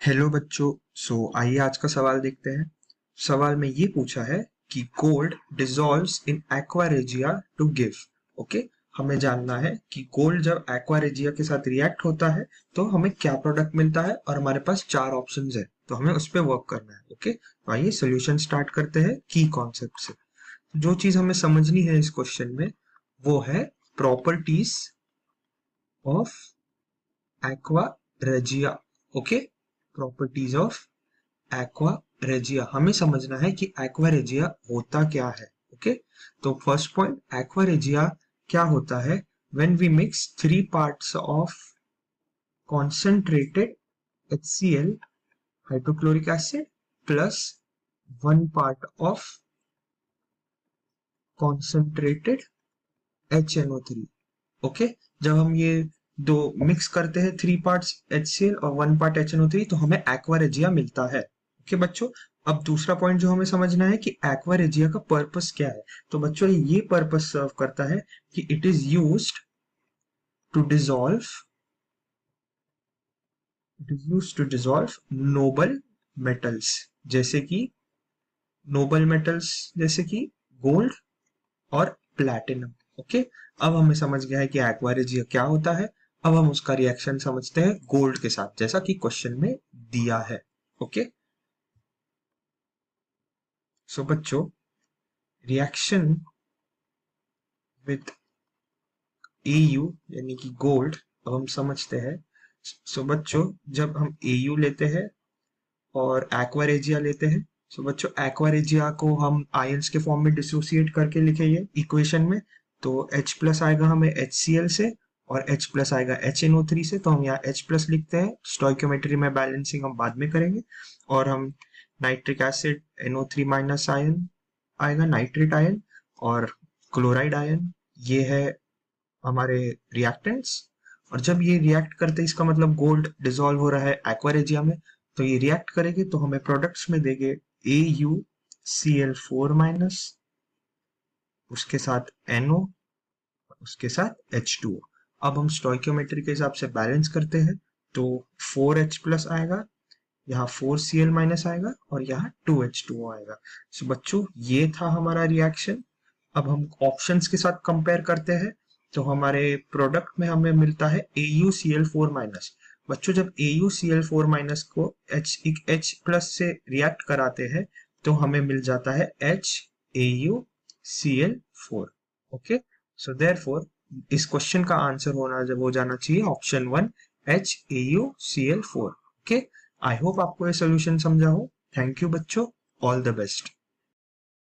Hello बच्चों। आइए आज का सवाल देखते हैं। सवाल में ये पूछा है कि gold dissolves in aqua regia to give. Okay, हमें जानना है कि गोल्ड जब एक्वा रेजिया के साथ रिएक्ट होता है तो हमें क्या प्रोडक्ट मिलता है, और हमारे पास चार ऑप्शंस है तो हमें उस पर वर्क करना है। ओके, तो आइए सोल्यूशन स्टार्ट करते हैं की कॉन्सेप्ट से। जो चीज हमें समझनी है इस क्वेश्चन में वो है properties of aqua regia. Okay, properties of aqua regia हमें समझना है कि एक्वा रेजिया होता क्या है। ओके, तो फर्स्ट पॉइंट, एक्वा रेजिया क्या होता है? When we mix 3 parts of concentrated HCl hydrochloric acid plus 1 part of concentrated HNO3। Okay, जब हम ये दो मिक्स करते हैं 3 parts HCl और 1 part HNO3 तो हमें एक्वा रेजिया मिलता है। ओके बच्चों, अब दूसरा पॉइंट जो हमें समझना है कि एक्वा रेजिया का पर्पस क्या है। तो बच्चों ये पर्पस सर्व करता है कि it is used to dissolve noble metals, जैसे कि गोल्ड और प्लैटिनम। ओके, अब हमें समझ गया है कि एक्वा रेजिया क्या होता है। अब हम उसका रिएक्शन समझते हैं गोल्ड के साथ, जैसा कि क्वेश्चन में दिया है। ओके, सो बच्चों, रिएक्शन विद AU यानी कि गोल्ड अब हम समझते हैं। सो बच्चों, जब हम AU लेते हैं और एक्वा रेजिया लेते हैं, सो बच्चों एक्वा रेजिया को हम आयंस के फॉर्म में डिसोसिएट करके लिखेंगे इक्वेशन में। तो H प्लस आएगा हमें HCl से और H प्लस आएगा HNO3 से, तो हम यहाँ H प्लस लिखते हैं। स्टोइकियोमेट्री में बैलेंसिंग हम बाद में करेंगे। और हम nitric acid NO3 minus ion आएगा, नाइट्रेट आयन और क्लोराइड आयन, ये है हमारे रिएक्टेंट्स। और जब ये रिएक्ट करते हैं इसका मतलब गोल्ड डिसॉल्व हो रहा है एक्वा रेजिया में, तो ये रिएक्ट करेंगे तो हमें प्रोडक्ट्स में देंगे AuCl4 माइनस, उसके साथ NO, उसके साथ H2O। अब हम स्टोइकियोमेट्री के हिसाब से बैलेंस करते हैं तो 4H प्लस आएगा, यहाँ 4Cl माइनस आएगा और यहाँ 2H2O आएगा। सो बच्चों ये था हमारा रिएक्शन। अब हम ऑप्शंस के साथ कंपेयर करते हैं तो हमारे प्रोडक्ट में हमें मिलता है AuCl4 माइनस। बच्चों जब AuCl4 माइनस को H प्लस से रिएक्ट कराते हैं तो हमें मिल जाता है HAuCl4। ओके, सो देयरफॉर इस क्वेश्चन का आंसर हो जाना चाहिए option 1, HAuCl4। Okay, I hope आपको ये सोल्यूशन समझा हो। थैंक यू बच्चों, ऑल द बेस्ट।